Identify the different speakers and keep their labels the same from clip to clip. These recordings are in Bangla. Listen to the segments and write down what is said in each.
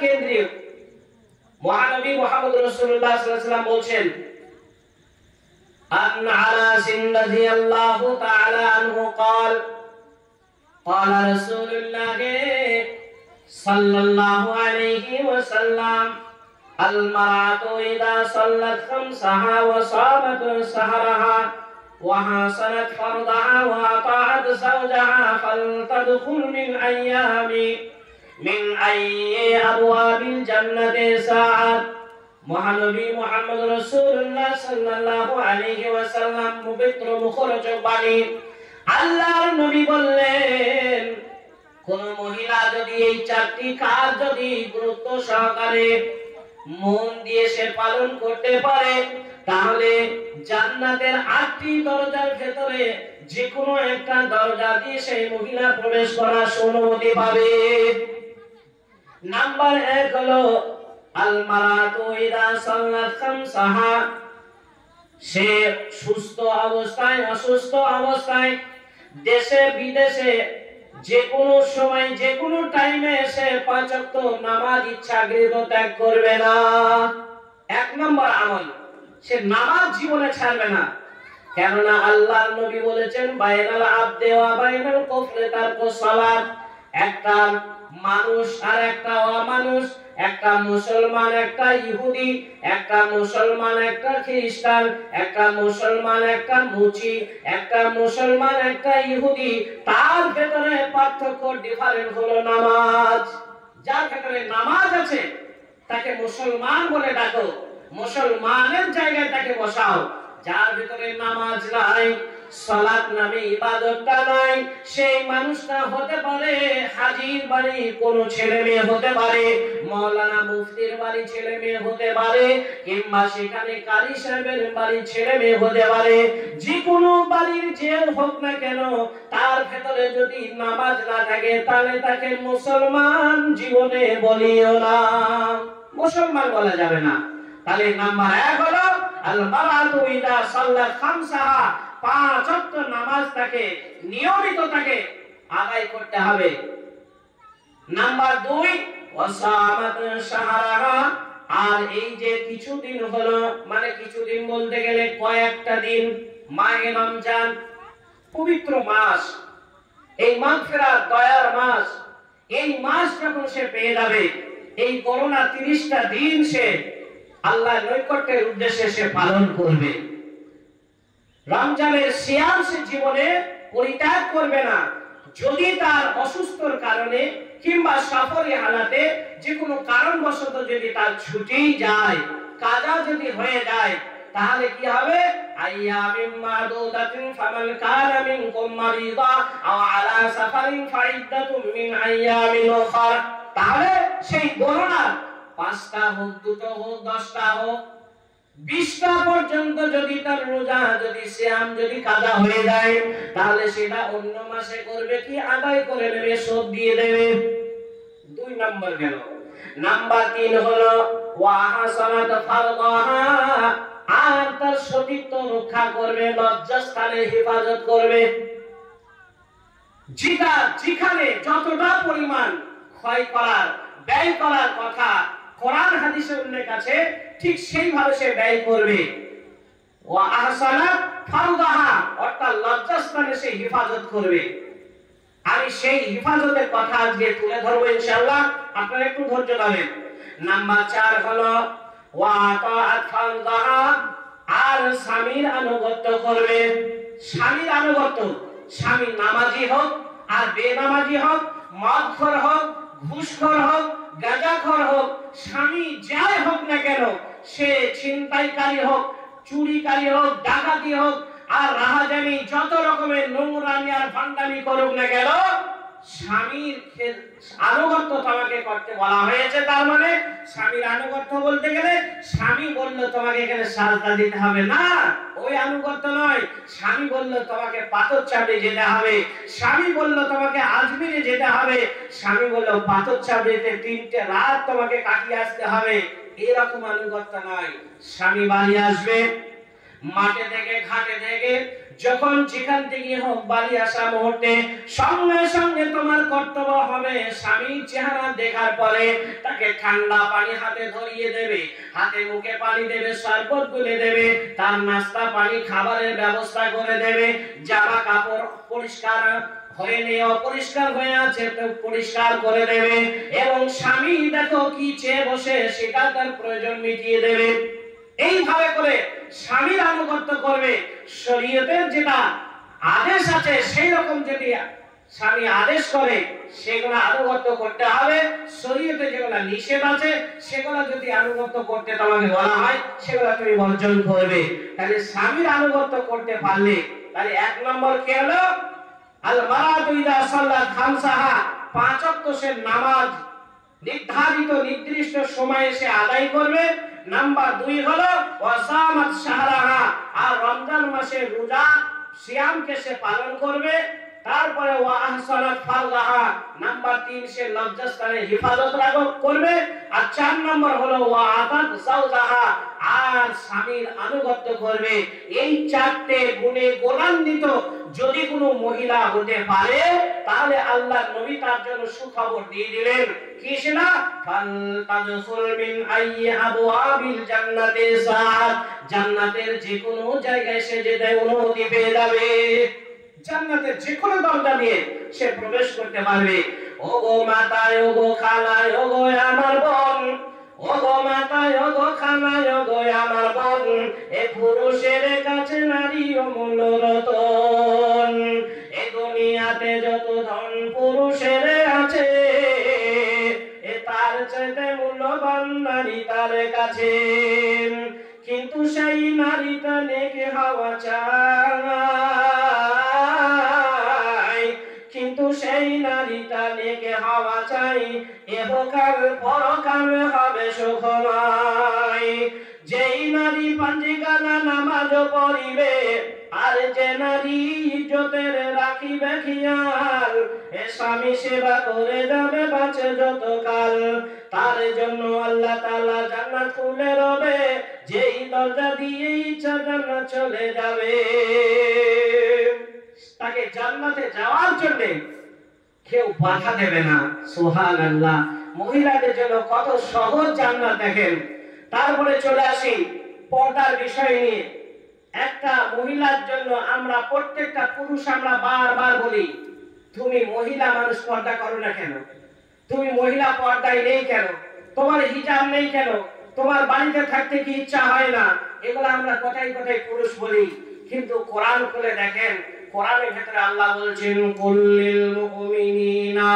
Speaker 1: কেন্দ্রিক। মহানবী মুহাম্মদ রাসূলুল্লাহ সাল্লাল্লাহু আলাইহি ওয়াসাল্লাম বলছেন, আন আনাস রাদিয়াল্লাহু তাআলা আনহু قال قال رسول الله صلى الله عليه وسلم المرأة إذا صلت خمسها وصامت سهرها وحسنت فرضها وأطاعت زوجها فلتدخل من أي أبواب الجنة ساعت। মহানবী মুহাম্মদ রাসূলুল্লাহ সাল্লাল্লাহু আলাইহি ওয়াসাল্লাম পবিত্র মুখরোচক বাণী, আল্লাহর নবী বললেন, কোন মহিলা যদি এই চারটি কাজ যদি গুরুত্ব সহকারে মন দিয়ে সে পালন করতে পারে, তাহলে জান্নাতের 8টি দরজার ভেতরে যে কোনো একটা দরজা দিয়ে সেই মহিলা প্রবেশ করার অনুমতি পাবে। নাম্বার 1 হলো আল মারাতু ইদা সাল্লাত খামসাহা, সে সুস্থ অবস্থায় অসুস্থ অবস্থায় দেশে বিদেশে যে কোনো সময় যে কোনো টাইমে সে 5 ওয়াক্ত নামাজ ইচ্ছাকৃত ত্যাগ করবে না। 1 নম্বর আমল, সে নামাজ জীবনে ছাড়বে না। কেননা আল্লাহর নবী বলেছেন, বাইনাল আবদে ওয়া বাইনাল কুফরি তারকুস সালাত। একটা মানুষ আর একটা অমানুষ, একটা মুসলমান একটা ইহুদি, একটা মুসলমান একটা খ্রিস্টান, একটা মুসলমান একটা মুচি, একটা মুসলমান একটা ইহুদি, তার ভেতরে পার্থক্য ডিফারেন্ট হলো নামাজ। যার ভেতরে নামাজ আছে তাকে মুসলমান বলে ডাকো, মুসলমানের জায়গায় তাকে বসাও। যার ভিতরে নামাজ নাই, সালাত নামে ইবাদতটা নাই, সেই মানুষটা হতে পারে হাজীর বাড়ি কোন ছেলে মেয়ে হতে পারে, মাওলানা মুফতির বাড়ি ছেলে মেয়ে হতে পারে, কিংবা সেখানে কারি সাহেবের বাড়ি ছেলে মেয়ে হতে পারে। যে কোনো বাড়ির যে হোক না কেন, তার ভেতরে যদি নামাজ না থাকে তাহলে তাকে মুসলমান জীবনে বলিও না, মুসলমান বলা যাবে না। তাহলে নাম্বার 1 হলো আল মারাতু ইদা সাল্লাত খামসাহা, 5 ওয়াক্ত নামাজ তাকে নিয়মিত তাকে আদায় করতে হবে। নাম্বার 2 ওয়াসামাত শাহরাহা, আর এই যে কিছুদিন হলো, মানে কিছুদিন বলতে গেলে কয়েকটা দিন, মাহে রমজান পবিত্র মাস, এই মাগফিরাত দয়ার মাস, এই মাস যখন সে পেয়ে যাবে, এই করোনা 30টা দিন সে আল্লাহর নৈকট্যের উদ্দেশ্যে সে পালন করবে। রমজানের সিয়াম সে জীবনে পরিত্যাগ করবে না। যদি তার অসুস্থর কারণে কিংবা সফরে হালাতে যে কোনো কারণবশত যদি তার ছুটি যায়, কাজা যদি হয়ে যায়, তাহলে কি হবে? আইয়ামিন মাদুদাতিন ফামান কানা মিনকুম মারিদা আও আলা সাফারিন ফাইদ্দাতুম মিন আইয়ামিন উখরা। তাহলে সেই গণনা 5টা হোক, 2টা হোক, 10টা হোক, 20টা পর্যন্ত যদি তার রোজা যদি সিয়াম যদি কাজা হয়ে যায়, তাহলে সেটা অন্য মাসে করবে কি আদায় করে নেবে, শোধ দিয়ে দেবে। 2 নম্বর গেল। নাম্বার 3 হলো ওয়া হাসানাত ফারদাহা, আর তার সতীত্ব রক্ষা করবে, লজ্জাস্থানের হেফাজত করবে। যেখানে যতটা পরিমাণ ক্ষয় করার ব্যয় করার কথা কোরআন হাদিসে উল্লেখ আছে, ঠিক সেইভাবে সে ব্যয় করবে। ওয়া আহসানাত ফারদাহা, অর্থাৎ লজ্জাস্থানে সে হেফাজত করবে। আমি সেই হেফাজতের কথা আজকে তুলে ধরবো ইনশাআল্লাহ, আপনারা একটু ধৈর্য ধরেন। নাম্বার 4 হলো ওয়া তাআত ফারদাহা, আর স্বামীর আনুগত্য করবে। স্বামীর আনুগত্য, স্বামী নামাজি হোক আর বেনামাজি হোক, মদখোর হোক, ঘুষখোর হোক, গাঁজাখোর হোক, স্বামী যাই হোক না কেন, সে ছিনতাইকারী হোক, চুরিকারী হোক, ডাকাতি হোক, আর রাহাজানি যত রকমের নোংরামি আর ভান্ডামি করুক না কেন, স্বামীর আনুগত্য তোমাকে করতে বলা হয়েছে। তার মানে স্বামীর আনুগত্য বলতে গেলে স্বামী বলল তোমাকে এখানে সাজদা দিতে হবে না, ওই আনুগত্য নয়। স্বামী বলল তোমাকে পাথর চাপড়ে যেতে হবে, স্বামী বলল তোমাকে আজমিরে যেতে হবে, স্বামী বলল পাথর চাপড়েতে 3টে রাত তোমাকে কাটিয়ে আসতে হবে, এরকম আনুগত্য নয়। স্বামী বাড়ি আসবে, মাঠে থেকে ঘাটে থেকে যখন যেখান থেকে হোক বাড়ি আসা মুহূর্তে সঙ্গে সঙ্গে তোমার কর্তব্য হবে স্বামীর চেহারা দেখার পরে তাকে ঠান্ডা পানি হাতে ধরিয়ে দেবে, হাতে মুখে পানি দেবে, শরবত গুলে দেবে, তার নাস্তা পানি খাবারের ব্যবস্থা করে দেবে, জামা কাপড় পরিষ্কার হয়নি অপরিষ্কার হয়ে আছে তো পরিষ্কার করে দেবে, এবং স্বামী দেখো কি চেয়ে বসে সেটা তার প্রয়োজন মিটিয়ে দেবে। এইভাবে করে স্বামীর আনুগত্য করবে। শরীয়তের যেটা আদেশ আছে সেই রকম যদি স্বামী আদেশ করে সেগুলো আনুগত্য করতে হবে। শরীয়তে যেগুলো নিষেধ আছে সেগুলো যদি আনুগত্য করতে তোমাকে বলা হয় সেগুলো তুমি বর্জন করবে। তাহলে স্বামীর আনুগত্য করতে পারলে তাহলে এক নম্বর কি হলো, আল মারাতু ইযা সাল্লাত খামসাহা, পাঁচ ওয়াক্তের নামাজ নির্ধারিত নির্দিষ্ট সময়ে সে আদায় করবে। নাম্বার 2 হলো ওয়াসামাত শাহরাহা, আর রমজান মাসে রোজা সিয়ামকে সে পালন করবে। তারপরে ওয়া আহসানাত ফারজাহা, নাম্বার 3 সে লজ্জাস্থানে হেফাজত করবে। আর 4 নম্বর হলো ওয়া আতাত যাওজাহা, আর স্বামীর আনুগত্য করবে। এই চারটি গুণে গুণান্বিত যদি কোনো মহিলা হতে পারে তাহলে আল্লাহর নবী তার জন্য সুখবর দিয়ে দিলেন কি সেটা, ফাল তাদখুল মিন আইয়ি আবওয়াবিল জান্নাতি সাআত, জান্নাতের যে কোনো জায়গায় সে যেতে অনুমতি পেয়ে যাবে, জান্নাতের যে কোনো দরজা দিয়ে সে প্রবেশ করতে পারবে। ও গো মাতা, ও গো খালা, ও গো আমার বোন, ও গো মাতা, ও গো খালা, ও গো আমার বোন, এ পুরুষের কাছে নারী অমূল্য রতন। এ দুনিয়াতে যত ধন পুরুষের আছে এ তার চাইতে মূল্যবান নারী তার কাছে। কিন্তু সেই নারীটা নেকে হওয়া চায়, কিন্তু সেই নারীটা নেকে হওয়া চাই, ইহকাল পরকাল হবে সুখময়। যেই নারী পাঞ্জিগানা নামাজ পড়িবে, আর যে নারী ইজ্জতের রাখিবে খেয়াল, এ স্বামী সেবা করে যাবে বাঁচে যতকাল, তার জন্য আল্লাহ তাআলা জান্নাত খুলে রবে, যেই দরজা দিয়ে ইচ্ছা জান্নাত চলে যাবে। তাকে জান্নাতে যাওয়ার জন্য কেউ বাধা দেবে না। সুবহানাল্লাহ, মহিলাদের জন্য কত সহজ জান্নাত দেখেন। তারপরে চলে আসি পর্দার বিষয় নিয়ে। একটা মহিলার জন্য আমরা প্রত্যেকটা পুরুষ আমরা বারবার বলি, তুমি মহিলা মানুষ পর্দা করো না কেন, তুমি মহিলা পর্দায় নেই কেন, তোমার হিজাব নেই কেন, তোমার বাড়িতে থাকতে কি ইচ্ছা হয় না, এগুলো আমরা কথাই কথাই পুরুষ বলি। কিন্তু কোরআন খুলে দেখেন, কোরআনের ভিতরে আল্লাহ বলছেন কুল্লিল মুমিনিনা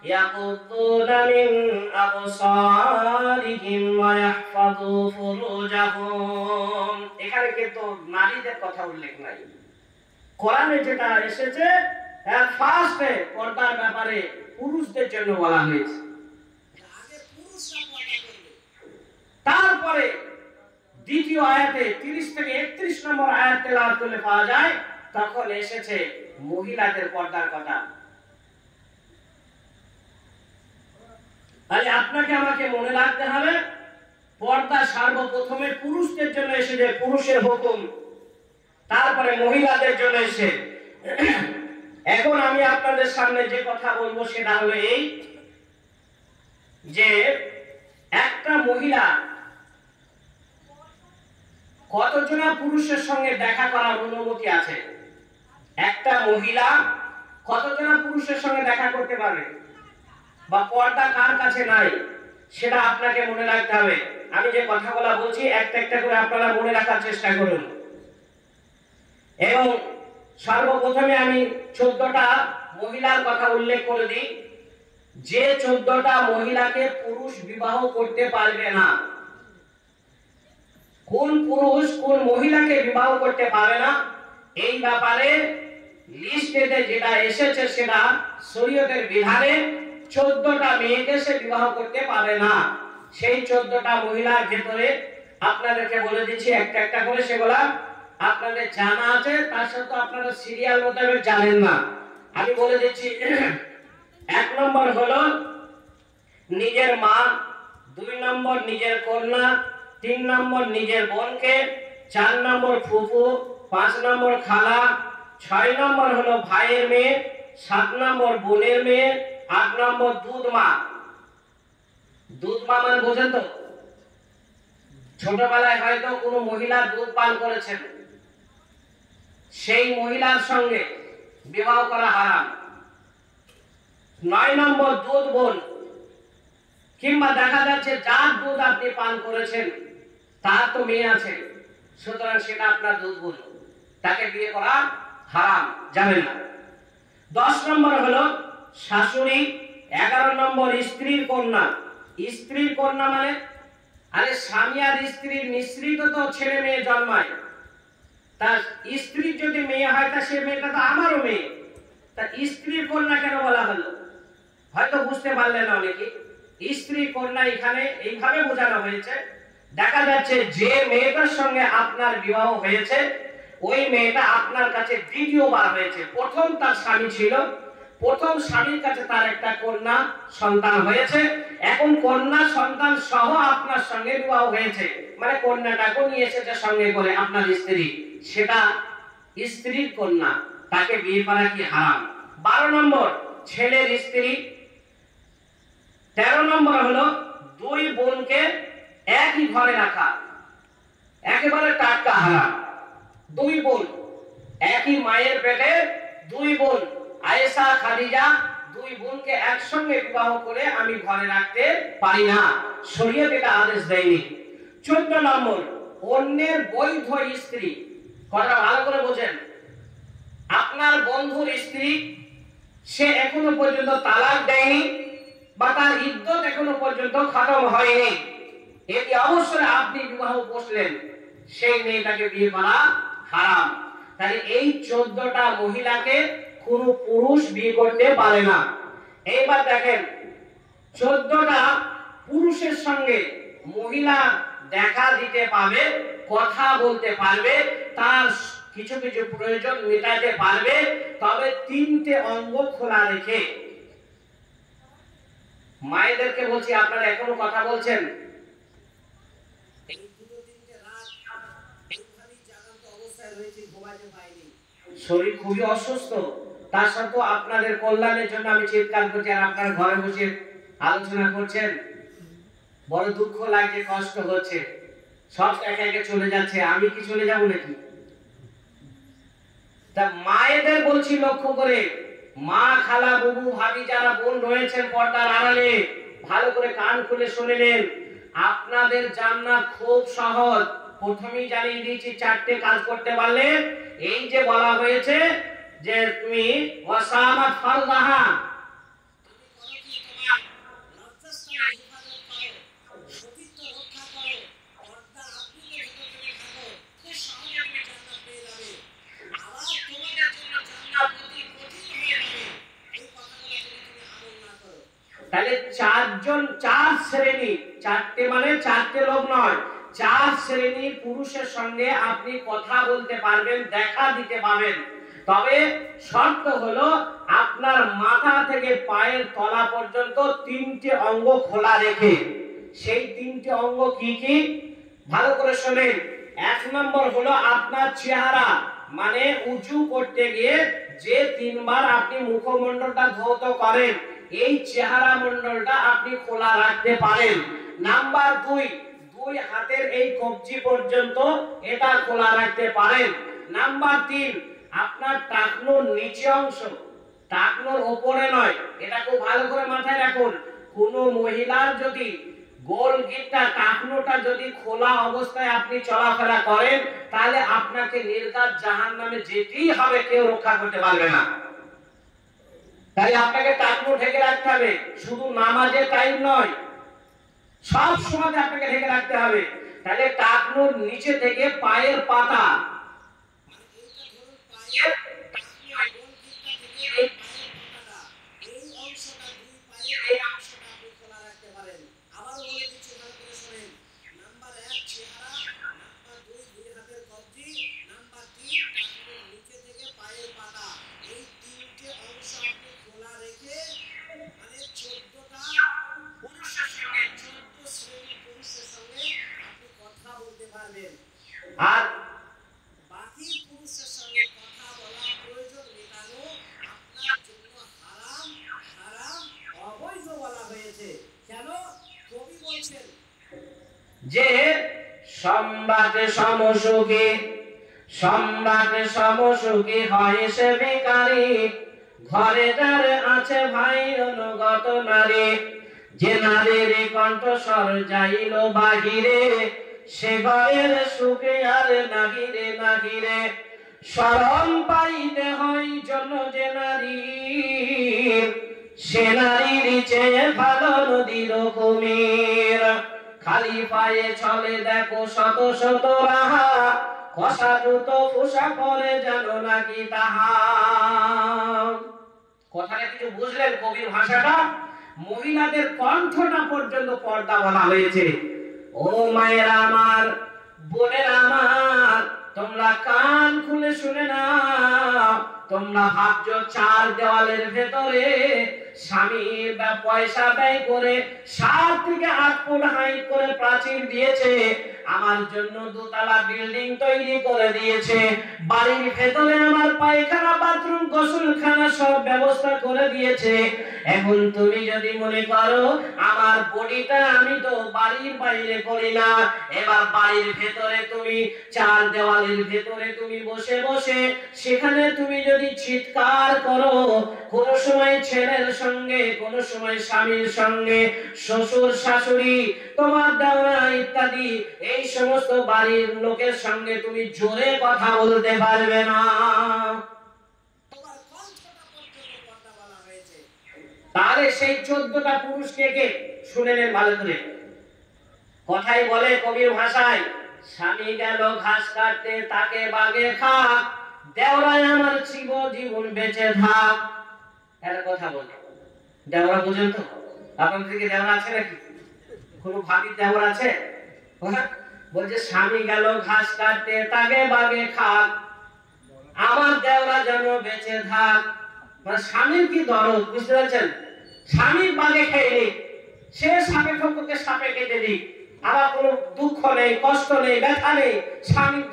Speaker 1: ইয়াকুদ্দুনা মিন আবসারিহিম ওয়া ইয়াহফাযু ফুরুজাহুম। এখানে কিন্তু নারীদের কথা উল্লেখ নাই। কোরআনে যেটা এসেছে ফার্স্টে পর্দার ব্যাপারে পুরুষদের জন্য বলা হয়েছে, আগে পুরুষরা পর্দা করবে। তারপরে দ্বিতীয় আয়াতে 30 থেকে 31 নম্বর আয়াত তেলাওয়াত করলে পাওয়া যায়, তখন এসেছে মহিলাদের পর্দার কথা। তাহলে আপনাকে আমাকে মনে রাখতে হবে পর্দা সর্বপ্রথমে পুরুষদের জন্য এসেছে, পুরুষের হুকুম, তারপরে মহিলাদের জন্য এসে। এখন আমি আপনাদের সামনে যে কথা বলবো সেটা হলো এই যে একটা মহিলা কতজনা পুরুষের সঙ্গে দেখা করার অনুমতি আছে, একটা মহিলা কতজনা পুরুষের সঙ্গে দেখা করতে পারবে, বা পর্দা কার কাছে নাই সেটা আপনাকে মনে রাখতে হবে। আমি যে কথাগুলো বলছি একটা একটা করে আপনারা মনে রাখার চেষ্টা করুন। এবং সর্বপ্রথমে আমি 14টা মহিলার কথা উল্লেখ করে দিই, যে 14টা মহিলাকে পুরুষ বিবাহ করতে পারবে না। কোন পুরুষ কোন মহিলাকে বিবাহ করতে পারে না এই ব্যাপারে লিস্টেতে যেটা এসেছে সেটা শরীয়তের বিধানে 14টা মেয়েকে সে বিবাহ করতে পারে না। সেই 14টা মহিলার ভেতরে আপনাদেরকে বলে দিচ্ছি একটা একটা করে, সেগুলা আপনাদের জানা আছে, তার সাথে আপনারা সিরিয়াল মোতাবেক জানেন না। আমি বলে দিচ্ছি, 1 নম্বর হলো নিজের মা, 2 নম্বর নিজের কন্যা, 3 নম্বর নিজের বোনকে, 4 নম্বর ফুফু, 5 নম্বর খালা, 6 নম্বর হলো ভাইয়ের মেয়ে, 7 নম্বর বোনের মেয়ে, 8 নম্বর দুধ মা। দুধ মা মানে বোঝেন তো, ছোটবেলায় হয়তো কোনো মহিলা দুধ পান করেছেন, সেই মহিলার সঙ্গে বিবাহ করা হারাম। 9 নম্বর দুধ বোন, কিংবা দেখা যাচ্ছে যার দুধ আপনি পান করেছেন তার তো মেয়ে আছে, সুতরাং সেটা আপনার দুধ বোন, তাকে বিয়ে করা হারাম, যাবে না। 10 নম্বর হলো শাশুড়ি, 11 নম্বর স্ত্রীর কন্যা। স্ত্রীর কন্যা মানে, আরে স্বামী আর স্ত্রীর মিশ্রিত তো ছেলে মেয়ে জন্মায়, তার স্ত্রীর যদি মেয়ে হয় তা সে মেয়েটা তো আমারও মেয়ে, তা স্ত্রীর কন্যা কেন বলা হলো? হয়তো বুঝতে পারলেন না অনেকে। স্ত্রী কন্যা এখানে এইভাবে বোঝানো হয়েছে, দেখা যাচ্ছে যে মেয়েটার সঙ্গে আপনার বিবাহ হয়েছে ওই মেয়েটা আপনার কাছে দ্বিতীয়বার হয়েছে। প্রথম তার স্বামী ছিল, প্রথম স্বামীর কাছে তার একটা কন্যা সন্তান হয়েছে, এখন কন্যা সন্তান সহ আপনার সঙ্গে বিবাহ হয়েছে, মানে কন্যাটাকে নিয়ে এসেছে সঙ্গে করে আপনার স্ত্রী, সেটা স্ত্রীর কন্যা, তাকে বিয়ে করা কি হারাম? 12 নম্বর ছেলের স্ত্রী। 13 নম্বর হলো দুই বোনকে একই ঘরে রাখা, একেবারে টাটকা হারাম। দুই বোন, একই মায়ের পেটে দুই বোন, আয়েশা খাদিজা, দুই বোনকে একসঙ্গে বিবাহ করে আমি ঘরে রাখতে পারি না, শরীয়ত এটা আদেশ দেয়নি। 14 নম্বর অন্যের বৈধ স্ত্রী। কথা ভালো করে বোঝেন, আপনার বন্ধুর স্ত্রী, সে এখনো পর্যন্ত তালাক দেয়নি বা তার ইদ্যত এখনো পর্যন্ত খতম হয়নি, এটি অবসরে আপনি বিবাহ বসলেন, সেই মেয়েটাকে বিয়ে করা হারাম। তাহলে এই 14টা মহিলাকে কোনো পুরুষ বিয়ে করতে পারে না। এইবার দেখেন, 14টা পুরুষের সঙ্গে মহিলা দেখা দিতে পাবে, কথা বলতে পারবে, তার কিছু কিছু প্রয়োজন মেটাতে পারবে, তবে 3টে অঙ্গ খোলা রেখে। মায়েদেরকে বলছি, আপনারা এখনো কথা বলছেন? শরীর খুবই অসুস্থ, তার সাথে আপনাদের কল্যাণের জন্য আমি চিৎকার করছি, আর আপনারা ঘরে বসে আলোচনা করছেন। বড় দুঃখ লাগছে, কষ্ট হচ্ছে, সব একে একে চলে যাচ্ছে, আমি কি চলে যাব নাকি? তা মায়েদের বলছি লক্ষ্য করে, মা, খালা, বুবু, ভাবি যারা বোন রয়েছেন পর্দার আড়ালে, ভালো করে কান খুলে শুনে নেন, আপনাদের জান্নাত খুব সহজ। প্রথমেই জানিয়ে দিয়েছি 4টে কাজ করতে পারলে, এই যে বলা হয়েছে যে তুমি ওয়াসামাত ফারদাহা, তাহলে 4 শ্রেণী, 4টে মানে 4টে লোক নয়, 4 শ্রেণীর পুরুষের সঙ্গে আপনি কথা বলতে পারবেন, দেখা দিতে পারবেন, তবে শর্ত হলো আপনার মাথা থেকে পায়ের তলা পর্যন্ত 3টে অঙ্গ খোলা রেখে। সেই 3টে অঙ্গ কি কি ভালো করে শোনেন। 1 নম্বর হলো আপনার চেহারা, মানে উঁচু করতে গিয়ে যে 3 বার আপনি মুখমণ্ডলটা ধৌত করেন, এই চেহারা মণ্ডলটা আপনি খোলা রাখতে পারেন। নাম্বার 2, দুই হাতের এই কবজি পর্যন্ত এটা খোলা রাখতে পারেন। নাম্বার 3, আপনার টাকনোর নিচে অংশ, টাকনোর উপরে নয়, এটা খুব ভালো করে মাথায় রাখুন। কোন মহিলার যদি গোল গিটটা, টাকনোটা যদি খোলা অবস্থায় আপনি চলাফেরা করেন, তাহলে আপনাকে নির্ঘাত জাহান্নামে যেতেই হবে, কেউ রক্ষা করতে পারবে না। তাই আপনাকে টাকনো ঢেকে রাখতে হবে, শুধু নামাজের টাইম নয়, সব সময় আপনাকে ঢেকে রাখতে হবে। তাহলে টাকনোর নিচে থেকে পায়ের পাতা, আর বাকি পুরুষ যে সম্রাটে সমসুখী হয় সে ভিখারি, ঘরে যার আছে ভাই অনুগত নারী। যে নারীর কণ্ঠস্বর যাইল বাহিরে, সে ঘরের সুখে আর নাহিরে। শরণ পাইতে হয় জন্য যে নারী, সে নারীর চেয়ে ভালো নদীর কুমির। খালি পায়ে চলে দেখো শত শত রাহা, কষা জুত পোষা পরে জানো নাকি তাহা। কথাটা কিছু বুঝলেন কবির ভাষাটা? মহিলাদের কণ্ঠটা পর্যন্ত পর্দা বলা হয়েছে। ও মায়েরা আমার, বোনেরা আমার, তোমরা কান খুলে শুনে নাও। তোমরা ভাবছো চার দেওয়ালের ভেতরে স্বামী পয়সা ব্যয় করে 7 থেকে 8 ফুট হাইট করে প্রাচীর দিয়েছে, আমার জন্য 2 তলা বিল্ডিং তৈরি করে দিয়েছে, বাড়ির ভেতরে আমার পায়খানা বাথরুম গোসলখানা সব ব্যবস্থা করে দিয়েছে। এখন তুমি যদি মনে করো আমার বডিটা আমি তো বাড়ির বাইরে করি না, এবার বাড়ির ভেতরে তুমি চার দেওয়ালের ভেতরে তুমি বসে বসে সেখানে তুমি যদি চিৎকার করো, কোন সময় ছেলের সঙ্গে, কোন সময় স্বামীর সঙ্গে, শ্বশুর শাশুড়ি, তোমার দেওরা ইত্যাদি এই সমস্ত বাড়ির লোকের সঙ্গে তুমি জোরে কথা বলতে পারবে না। তাহলে সেই 14টা পুরুষকে কে শুনে নেন ভালো করে। কথাই বলে কবির ভাষায়, স্বামী গেল ঘাস কাটতে তাকে বাগে খাক, দেওরায় আমার জীবন বেঁচে থাক। এর কথা বলে দেওরা বুঝেন তো? আপনাদের দিকে দেওরা আছে নাকি? কোন ভাবির দেওরা আছে? বলছে স্বামী গেল ঘাস কাটতে তাকে বাগে খাক, আমার দেওরা যেন বেঁচে থাক। মানে স্বামীর কি দরদ, বুঝতে পারছেন? স্বামীর বাগে খেয়ে নি, সে সাপে ঠোককে সাপে কেটে দিক, আবার কোনো দুঃখ নেই, কষ্ট নেই, ব্যথা নেই, স্বামীর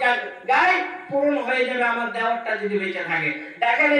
Speaker 1: গায়ে পূরণ হয়ে যাবে আমার দেওয়ারটা যদি বেঁচে থাকে। দেখেন